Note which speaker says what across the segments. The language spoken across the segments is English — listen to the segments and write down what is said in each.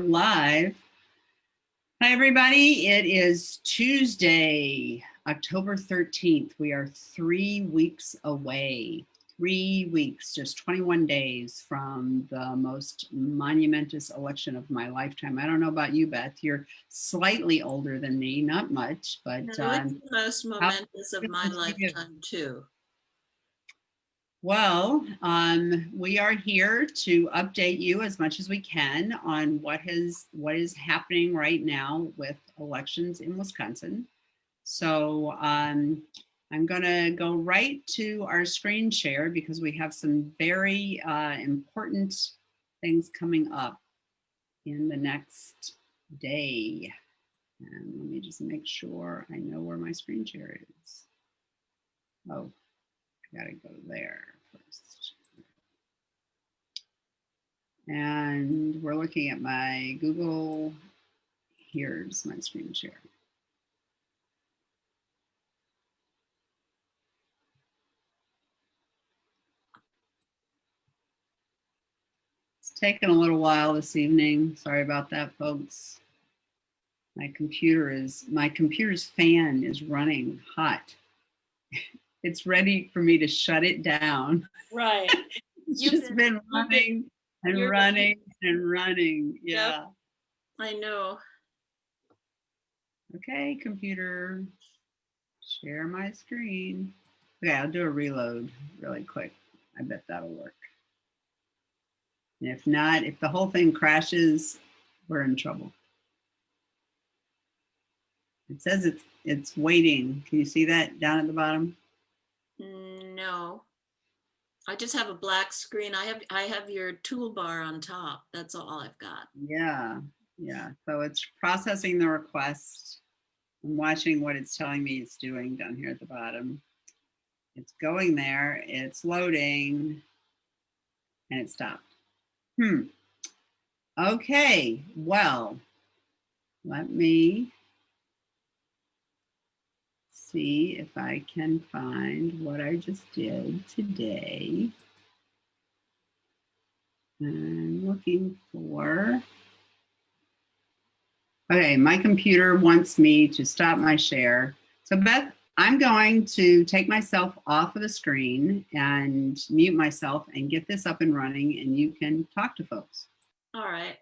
Speaker 1: Live. Hi, everybody. It is Tuesday, October 13th. We are 3 weeks away. 3 weeks, just 21 days from the most monumentous election of my lifetime. I don't know about you, Beth. You're slightly older than me, not much, but
Speaker 2: no, it's the most momentous of my lifetime too.
Speaker 1: Well, we are here to update you as much as we can on what is happening right now with elections in Wisconsin. So I'm going to go right to our screen share because we have some very important things coming up in the next day. And let me just make sure I know where my screen share is. Oh, I gotta go there first. And we're looking at my Google. Here's my screen share. It's taken a little while this evening. Sorry about that, folks. My computer's fan is running hot. It's ready for me to shut it down.
Speaker 2: Right.
Speaker 1: It's just been running and running and running. Yeah.
Speaker 2: Yep. I know.
Speaker 1: Okay, computer, share my screen. Okay, I'll do a reload really quick. I bet that'll work. And if not, if the whole thing crashes, we're in trouble. It says it's waiting. Can you see that down at the bottom?
Speaker 2: No. I just have a black screen. I have your toolbar on top. That's all I've got.
Speaker 1: Yeah. So it's processing the request. I'm watching what it's telling me it's doing down here at the bottom. It's going there, it's loading, and it stopped. Okay, well, let me see if I can find what I just did today. I'm looking for, okay, my computer wants me to stop my share. So Beth, I'm going to take myself off of the screen and mute myself and get this up and running, and you can talk to folks.
Speaker 2: All right.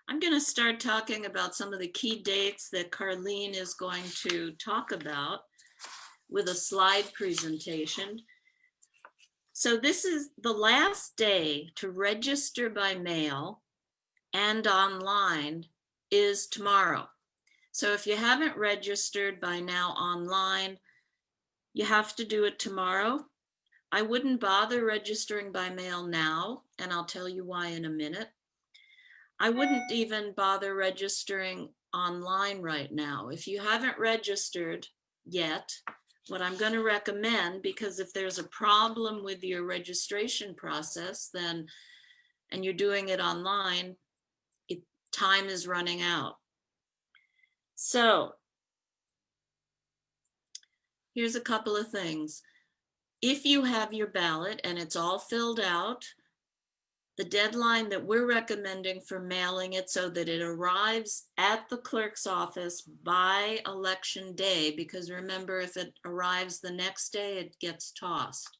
Speaker 2: I'm going to start talking about some of the key dates that Carlene is going to talk about with a slide presentation. So this is the last day to register by mail and online is tomorrow. So if you haven't registered by now online, you have to do it tomorrow. I wouldn't bother registering by mail now, and I'll tell you why in a minute. I wouldn't even bother registering online right now. If you haven't registered yet, what I'm going to recommend, because if there's a problem with your registration process, then, and you're doing it online, time is running out. So here's a couple of things. If you have your ballot and it's all filled out, the deadline that we're recommending for mailing it so that it arrives at the clerk's office by election day, because remember, if it arrives the next day, it gets tossed.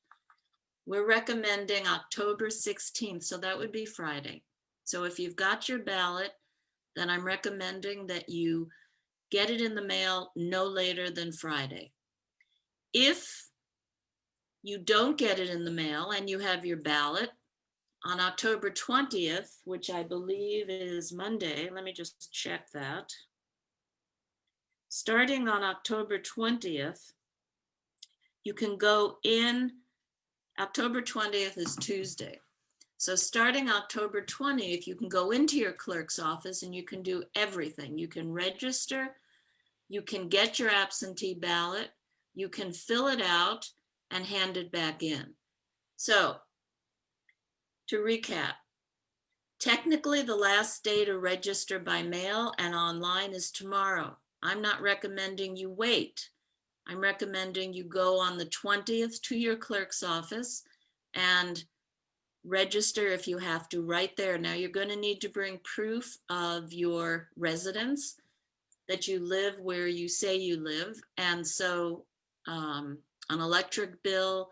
Speaker 2: We're recommending October 16th, so that would be Friday. So if you've got your ballot, then I'm recommending that you get it in the mail no later than Friday. If you don't get it in the mail and you have your ballot, on October 20th, which I believe is Monday, let me just check that. Starting on October 20th, you can go in, October 20th is Tuesday. So starting October 20th, you can go into your clerk's office and you can do everything. You can register, you can get your absentee ballot, you can fill it out and hand it back in. So to recap, technically the last day to register by mail and online is tomorrow. I'm not recommending you wait. I'm recommending you go on the 20th to your clerk's office and register if you have to right there. Now you're going to need to bring proof of your residence, that you live where you say you live. And so an electric bill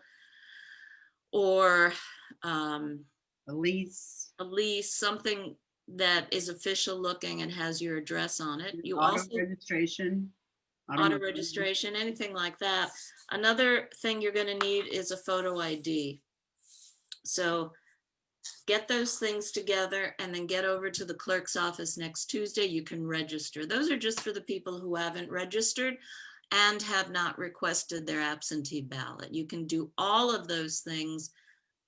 Speaker 2: or
Speaker 1: A lease,
Speaker 2: a lease, something that is official looking and has your address on it. You
Speaker 1: auto
Speaker 2: also,
Speaker 1: registration.
Speaker 2: auto registration, anything like that. Another thing you're going to need is a photo ID. So get those things together and then get over to the clerk's office next Tuesday. You can register. Those are just for the people who haven't registered and have not requested their absentee ballot. You can do all of those things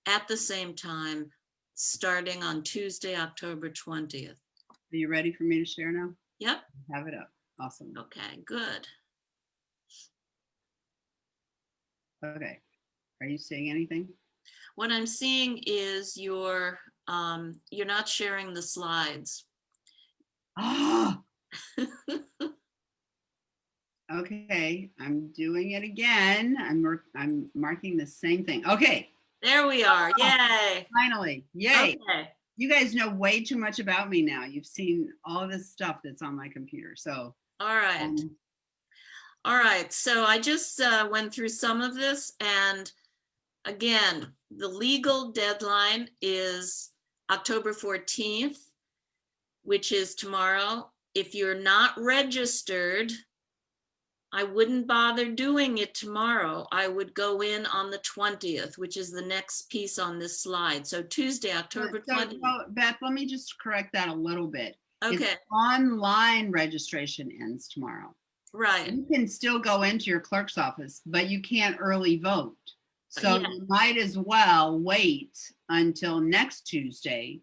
Speaker 2: at the same time, starting on Tuesday, October 20th.
Speaker 1: Are you ready for me to share now?
Speaker 2: Yep.
Speaker 1: Have it up. Awesome.
Speaker 2: Okay, good.
Speaker 1: Okay. Are you seeing anything?
Speaker 2: What I'm seeing is you're not sharing the slides.
Speaker 1: Ah. Okay, I'm doing it again. I'm marking the same thing. Okay.
Speaker 2: There we are. Yay.
Speaker 1: Finally. Yay.
Speaker 2: Okay.
Speaker 1: You guys know way too much about me now. You've seen all this stuff that's on my computer. So,
Speaker 2: All right. All right. So I just went through some of this, and again, the legal deadline is October 14th, which is tomorrow. If you're not registered, I wouldn't bother doing it tomorrow. I would go in on the 20th, which is the next piece on this slide. So Tuesday, October 20th.
Speaker 1: well, Beth, let me just correct that a little bit.
Speaker 2: Okay.
Speaker 1: It's online registration ends tomorrow.
Speaker 2: Right.
Speaker 1: You can still go into your clerk's office, but you can't early vote. So
Speaker 2: Yeah.
Speaker 1: you might as well wait until next Tuesday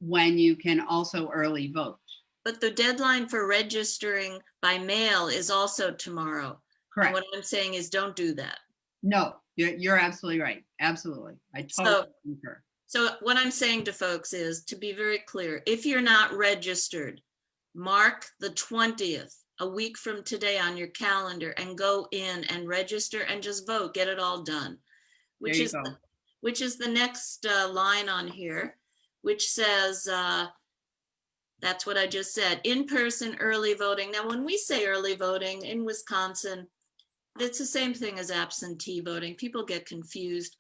Speaker 1: when you can also early vote.
Speaker 2: But the deadline for registering by mail is also tomorrow.
Speaker 1: Correct.
Speaker 2: And what I'm saying is don't do that.
Speaker 1: No, you're absolutely right. Absolutely. I totally concur.
Speaker 2: So what I'm saying to folks is, to be very clear, if you're not registered, mark the 20th, a week from today, on your calendar, and go in and register and just vote, get it all done. Which is the next line on here, which says, that's what I just said, in-person early voting. Now, when we say early voting in Wisconsin, it's the same thing as absentee voting. People get confused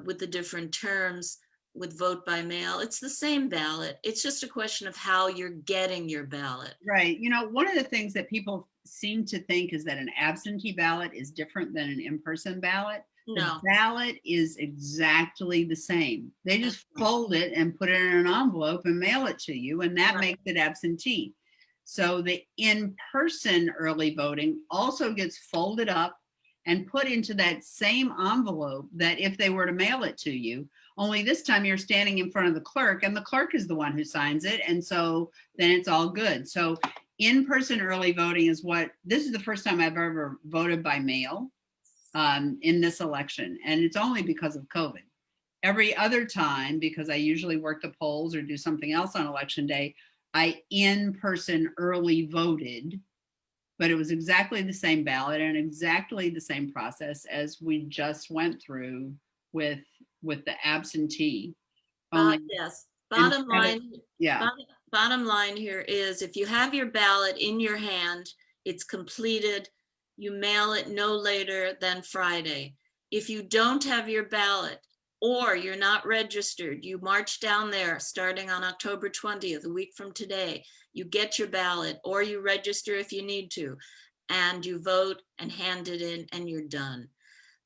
Speaker 2: with the different terms with vote by mail. It's the same ballot. It's just a question of how you're getting your ballot.
Speaker 1: Right. You know, one of the things that people seem to think is that an absentee ballot is different than an in-person ballot.
Speaker 2: No.
Speaker 1: The ballot is exactly the same. They just fold it and put it in an envelope and mail it to you, and that makes it absentee. So the in-person early voting also gets folded up and put into that same envelope that if they were to mail it to you, only this time you're standing in front of the clerk, and the clerk is the one who signs it, and so then it's all good. So in-person early voting is this is the first time I've ever voted by mail in this election, and it's only because of COVID. Every other time, because I usually work the polls or do something else on election day, I in-person early voted, but it was exactly the same ballot and exactly the same process as we just went through with the absentee.
Speaker 2: Yes. Bottom line here is, if you have your ballot in your hand, it's completed, you mail it no later than Friday. If you don't have your ballot or you're not registered, you march down there starting on October 20th, a week from today. You get your ballot, or you register if you need to, and you vote and hand it in, and you're done.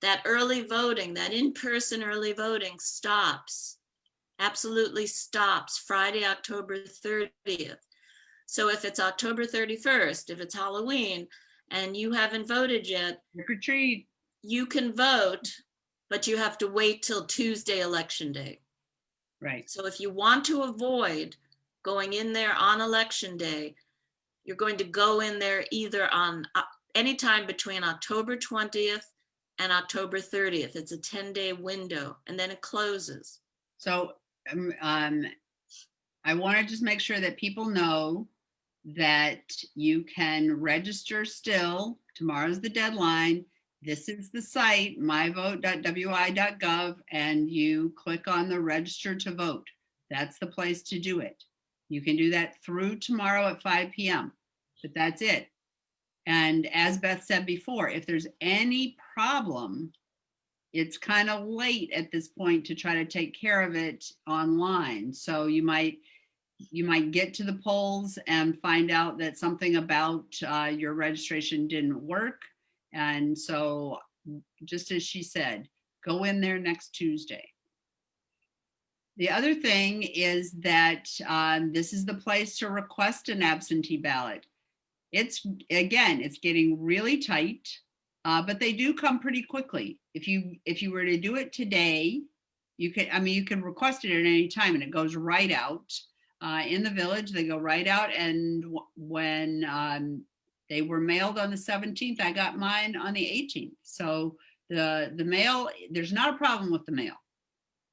Speaker 2: That early voting, that in-person early voting stops, absolutely stops Friday, October 30th. So if it's October 31st, if it's Halloween, and you haven't voted yet,
Speaker 1: trick or treat,
Speaker 2: you can vote, but you have to wait till Tuesday, election day.
Speaker 1: Right.
Speaker 2: So if you want to avoid going in there on election day, you're going to go in there either on anytime between October 20th and October 30th. It's a 10-day window, and then it closes.
Speaker 1: So I want to just make sure that people know that you can register still. Tomorrow's the deadline. this is the site, myvote.wi.gov, and you click on the register to vote. That's the place to do it. You can do that through tomorrow at 5 p.m., but that's it. And as Beth said before, if there's any problem, it's kind of late at this point to try to take care of it online. So you might get to the polls and find out that something about your registration didn't work. And so, just as she said, go in there next Tuesday. The other thing is that this is the place to request an absentee ballot. It's getting really tight, but they do come pretty quickly. If you were to do it today, you can request it at any time, and it goes right out. In the village, they go right out. And when they were mailed on the 17th, I got mine on the 18th. So the mail, there's not a problem with the mail.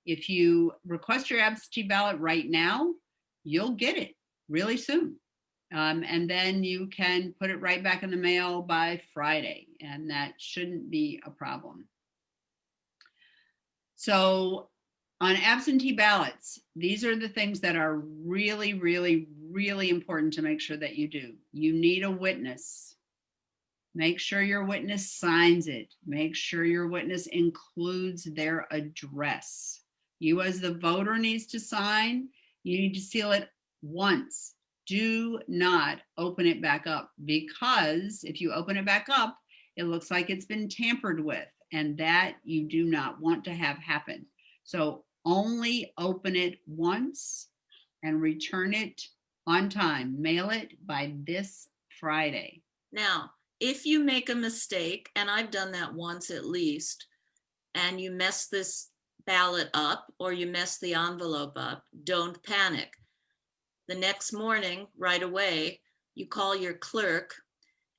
Speaker 1: If you request your absentee ballot right now, you'll get it really soon. And then you can put it right back in the mail by Friday, and that shouldn't be a problem. So on absentee ballots, these are the things that are really, really, really important to make sure that you do. You need a witness. Make sure your witness signs it. Make sure your witness includes their address. You as the voter needs to sign. You need to seal it once. Do not open it back up, because if you open it back up, it looks like it's been tampered with, and that you do not want to have happen. So only open it once and return it on time. Mail it by this Friday.
Speaker 2: Now, if you make a mistake, and I've done that once at least, and you mess this ballot up or you mess the envelope up, don't panic. The next morning, right away, you call your clerk,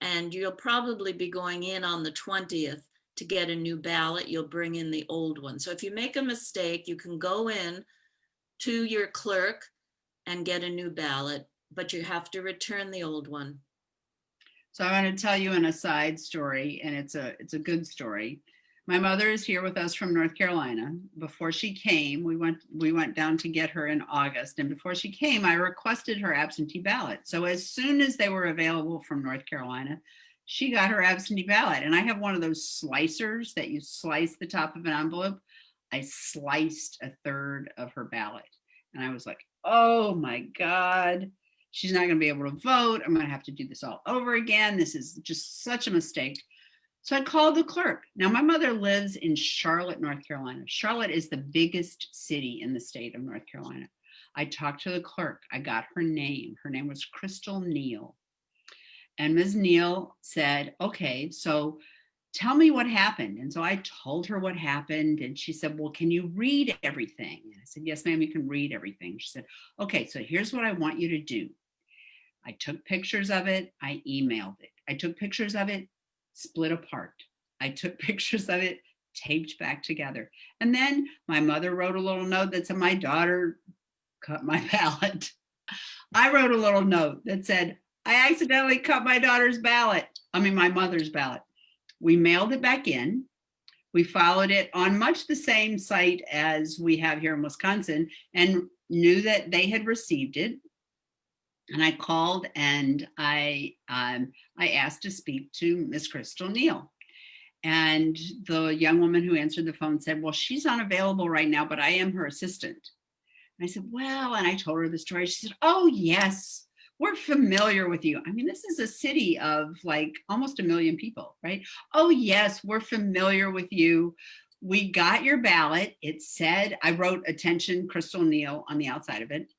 Speaker 2: and you'll probably be going in on the 20th to get a new ballot. You'll bring in the old one. So if you make a mistake, you can go in to your clerk and get a new ballot, but you have to return the old one.
Speaker 1: So I want to tell you an aside story, and it's a good story. My mother is here with us from North Carolina. Before she came, we went down to get her in August, and before she came, I requested her absentee ballot. So as soon as they were available from North Carolina, she got her absentee ballot. And I have one of those slicers that you slice the top of an envelope. I sliced a third of her ballot, and I was like, oh my God, she's not going to be able to vote. I'm going to have to do this all over again. This is just such a mistake. So I called the clerk. Now, my mother lives in Charlotte, North Carolina. Charlotte is the biggest city in the state of North Carolina. I talked to the clerk. I got her name. Her name was Crystal Neal. And Ms. Neal said, okay, so tell me what happened. And so I told her what happened. And she said, well, can you read everything? And I said, yes, ma'am, you can read everything. She said, okay, so here's what I want you to do. I took pictures of it. I emailed it. I took pictures of it, split apart. I took pictures of it, taped back together. And then my mother wrote a little note that said, my daughter cut my ballot. I wrote a little note that said, I accidentally cut my my mother's ballot. We mailed it back in. We followed it on much the same site as we have here in Wisconsin, and knew that they had received it. And I called and I asked to speak to Miss Crystal Neal. And the young woman who answered the phone said, well, she's unavailable right now, but I am her assistant. And I said, well, and I told her the story. She said, oh, yes, we're familiar with you. I mean, this is a city of like almost 1 million people, right? Oh, yes, we're familiar with you. We got your ballot. It said, I wrote attention Crystal Neal on the outside of it.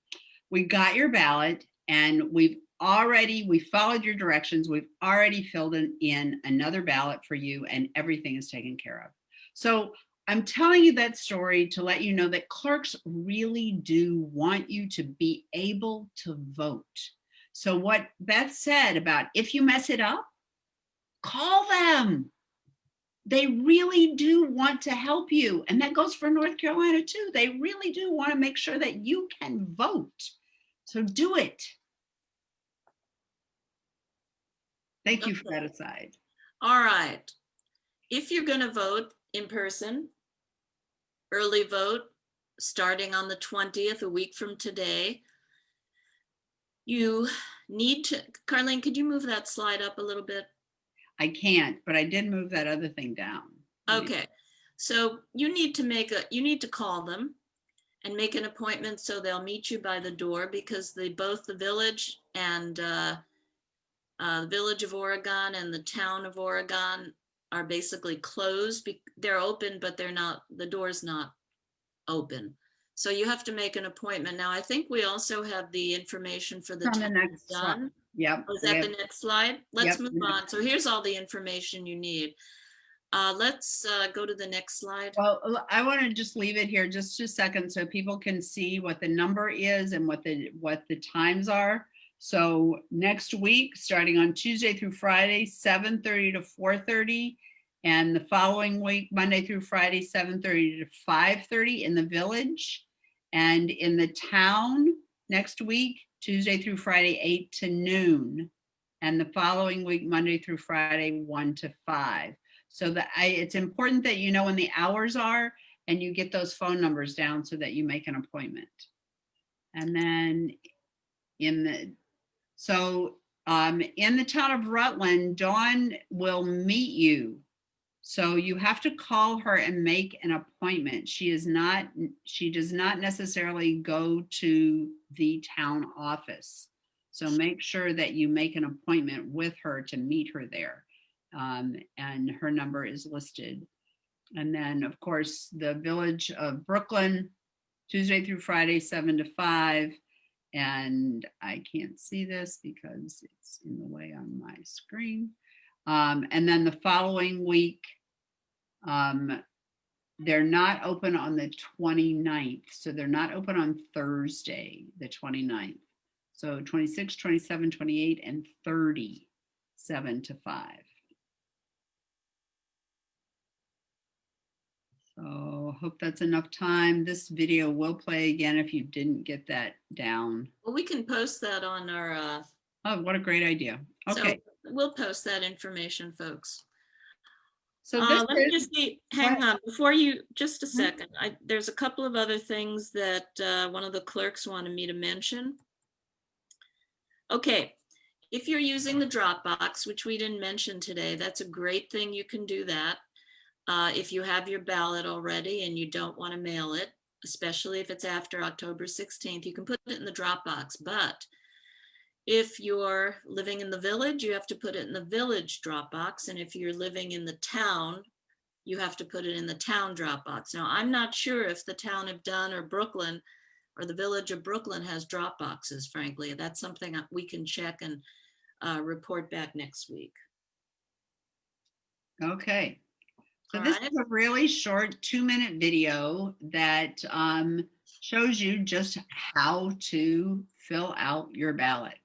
Speaker 1: We got your ballot. And we followed your directions. We've already filled in another ballot for you, and everything is taken care of. So I'm telling you that story to let you know that clerks really do want you to be able to vote. So what Beth said about if you mess it up, call them. They really do want to help you. And that goes for North Carolina too. They really do want to make sure that you can vote. So do it. Thank you for that aside.
Speaker 2: All right. if you're going to vote in person, early vote starting on the 20th, a week from today, you need to, Carlene, could you move that slide up a little bit?
Speaker 1: I can't, but I did move that other thing down.
Speaker 2: Okay, so you need to call them and make an appointment so they'll meet you by the door, because both the village and the Village of Oregon and the Town of Oregon are basically closed. They're open, but the door's not open. So you have to make an appointment. Now, I think we also have the information for the
Speaker 1: On the
Speaker 2: time
Speaker 1: next slide.
Speaker 2: done.
Speaker 1: Yep.
Speaker 2: Was that the next slide? Let's
Speaker 1: Yep.
Speaker 2: move on. So here's all the information you need. Let's go to the next slide.
Speaker 1: Well, I want to just leave it here just a second so people can see what the number is and what the times are. So next week, starting on Tuesday through Friday, 7:30 to 4:30, and the following week, Monday through Friday, 7:30 to 5:30 in the village, and in the town next week, Tuesday through Friday, 8 to noon, and the following week, Monday through Friday, 1 to 5. So it's important that you know when the hours are and you get those phone numbers down so that you make an appointment. And then in the town of Rutland, Dawn will meet you. So you have to call her and make an appointment. She does not necessarily go to the town office. So make sure that you make an appointment with her to meet her there. And her number is listed. And then, of course, the Village of Brooklyn, Tuesday through Friday, 7 to 5. And I can't see this because it's in the way on my screen. And then the following week, they're not open on the 29th. So they're not open on Thursday, the 29th. So 26, 27, 28, and 30, 7 to 5. So hope that's enough time. This video will play again if you didn't get that down.
Speaker 2: Well, we can post that on our.
Speaker 1: Oh, what a great idea. Okay.
Speaker 2: So we'll post that information, folks.
Speaker 1: So
Speaker 2: let me just see, hang on, before you, just a second. There's a couple of other things that one of the clerks wanted me to mention. Okay, if you're using the Dropbox, which we didn't mention today, that's a great thing. You can do that. If you have your ballot already and you don't want to mail it, especially if it's after October 16th, you can put it in the Dropbox. But if you're living in the village, you have to put it in the village Dropbox. And if you're living in the town, you have to put it in the town Dropbox. Now, I'm not sure if the town of Dunn or Brooklyn or the village of Brooklyn has Dropboxes, frankly. That's something we can check and report back next week.
Speaker 1: Okay. So this is a really short 2-minute video that shows you just how to fill out your ballot.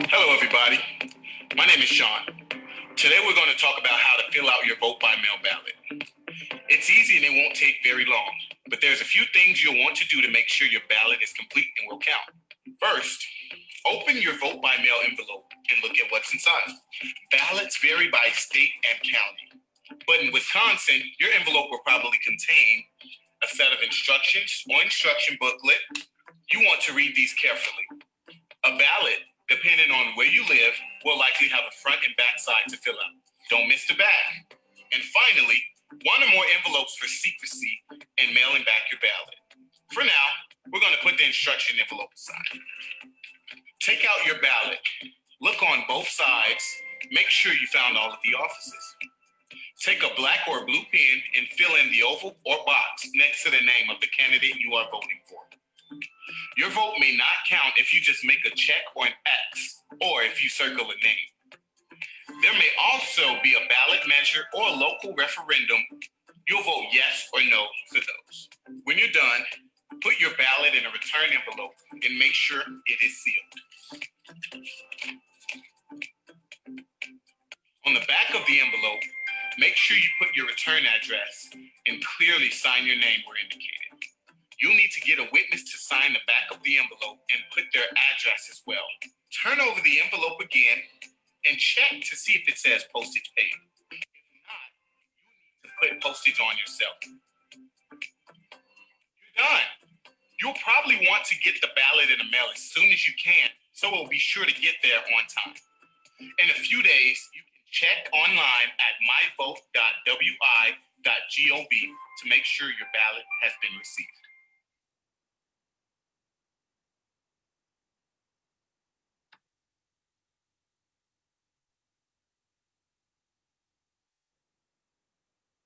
Speaker 3: Hello, everybody. My name is Sean. Today, we're going to talk about how to fill out your vote by mail ballot. It's easy and it won't take very long, but there's a few things you'll want to do to make sure your ballot is complete and will count. First, open your vote by mail envelope and look at what's inside. Ballots vary by state and county, but in Wisconsin, your envelope will probably contain a set of instructions or instruction booklet. You want to read these carefully. A ballot, depending on where you live, will likely have a front and back side to fill out. Don't miss the back. And finally, one or more envelopes for secrecy and mailing back your ballot. For now, we're going to put the instruction envelope aside. Take out your ballot. Look on both sides. Make sure you found all of the offices. Take a black or blue pen and fill in the oval or box next to the name of the candidate you are voting for. Your vote may not count if you just make a check or an X, or if you circle a name. There may also be a ballot measure or a local referendum. You'll vote yes or no for those. When you're done, Put your ballot in a return envelope and make sure it is sealed. On the back of the envelope, make sure you put your return address and clearly sign your name where indicated. You'll need to get a witness to sign the back of the envelope and put their address as well. Turn over the envelope again and check to see if it says postage paid. If not, you need to put postage on yourself. You're done. You'll probably want to get the ballot in the mail as soon as you can, so it will be sure to get there on time. In a few days, you can check online at myvote.wi.gov to make sure your ballot has been received.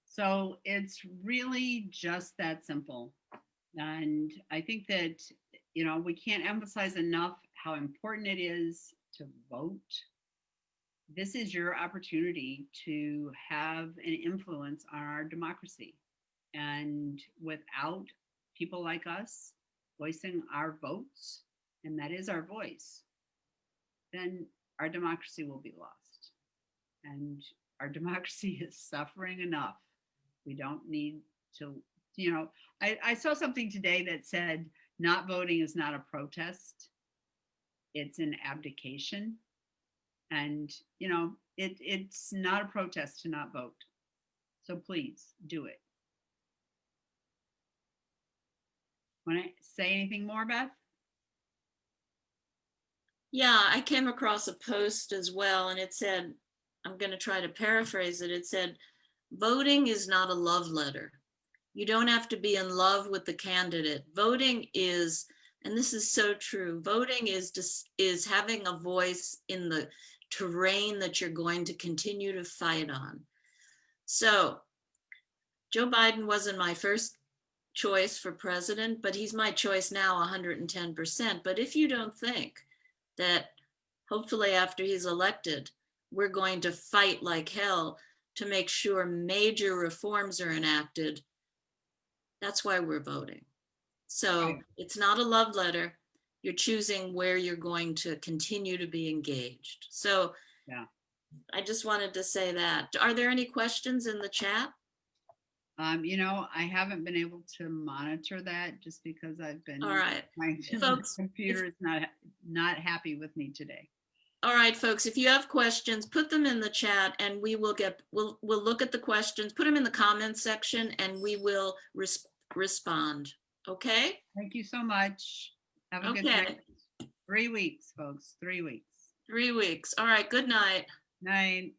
Speaker 1: So it's really just that simple. And I think that, you know, we can't emphasize enough how important it is to vote. This is your opportunity to have an influence on our democracy. And without people like us voicing our votes, and that is our voice, then our democracy will be lost. And our democracy is suffering enough. We don't need to, you know, I saw something today that said not voting is not a protest, it's an abdication. And, you know, it's not a protest to not vote. So please do it. Want to say anything more, Beth?
Speaker 2: Yeah, I came across a post as well, and it said, I'm going to try to paraphrase it. It said, voting is not a love letter. You don't have to be in love with the candidate. Voting is, and this is so true, voting is having a voice in the terrain that you're going to continue to fight on. So Joe Biden wasn't my first choice for president, but he's my choice now 110%. But if you don't think that hopefully after he's elected, we're going to fight like hell to make sure major reforms are enacted, that's why we're voting. So it's not a love letter. You're choosing where you're going to continue to be engaged. So
Speaker 1: Yeah.
Speaker 2: I just wanted to say that. Are there any questions in the chat?
Speaker 1: You know, I haven't been able to monitor that just because I've been
Speaker 2: All right,
Speaker 1: trying to,
Speaker 2: folks,
Speaker 1: the computer is not happy with me today.
Speaker 2: All right, folks, if you have questions, put them in the chat and we will we'll look at the questions, put them in the comments section and we will respond. Okay?
Speaker 1: Thank you so much. Have a good
Speaker 2: Okay.
Speaker 1: night. 3 weeks, folks, 3 weeks.
Speaker 2: 3 weeks. All right, good night.
Speaker 1: Night.